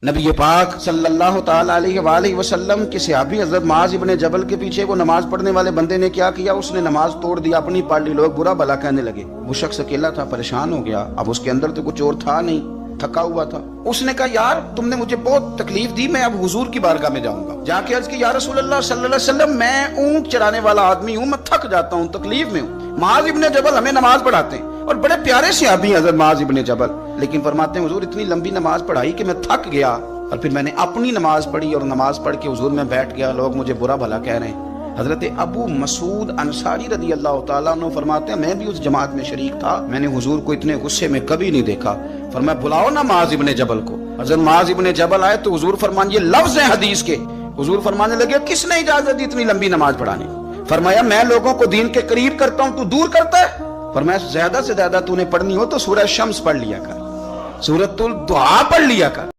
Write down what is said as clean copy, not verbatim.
नबी पाक सल्लल्लाहु ताला अलैहि वसल्लम के सहाबी हज़रत मुआज़ इब्ने जबल के पीछे वो नमाज पढ़ने वाले बंदे ने क्या किया, उसने नमाज तोड़ दी, अपनी पढ़ ली, लोग बुरा भला कहने लगे। वो शख्स अकेला था, परेशान हो गया। अब उसके अंदर तो कुछ और था नहीं, थका हुआ था। उसने कहा, यार तुमने मुझे बहुत तकलीफ दी, मैं अब हुजूर की बारगाह में जाऊंगा। जाके अर्ज की, या रसूलल्लाह सल्लल्लाहु अलैहि वसल्लम, मैं ऊंट चराने वाला आदमी हूँ, मैं थक जाता हूँ, तकलीफ में हूँ। मुआज़ इब्ने जबल हमें नमाज पढ़ाते हैं और बड़े प्यारे सहाबी हज़रत मुआज़ इब्ने जबल, लेकिन फरमाते हैं हुजूर इतनी लंबी नमाज पढ़ाई कि मैं थक गया और फिर मैंने अपनी नमाज पढ़ी और नमाज पढ़ के हुजूर में बैठ गया, लोग मुझे बुरा भला कह रहे हैं। हजरत अबू मसूद अंसारी रदी अल्लाह ताला अन्हु फरमाते हैं, मैं भी उस जमात में शरीक था, मैंने हुजूर को इतने गुस्से में कभी नहीं देखा। फरमाया, बुलाओ ना मुआज़ इब्ने जबल को। हजरत मुआज़ इब्ने जबल आए तो हुजूर फरमान, ये लफ्ज है हदीस के। हुजूर फरमाने लगे, किसने इजाजत दी इतनी लंबी नमाज पढ़ाने? फरमाया, मैं लोगों को दीन के करीब करता हूँ, तू दूर करता है। फरमाया, ज्यादा से ज्यादा तूने पढ़नी हो तो सूरह शम्स पढ़ लिया कर, सूरतुल दुहा पढ़ लिया कर।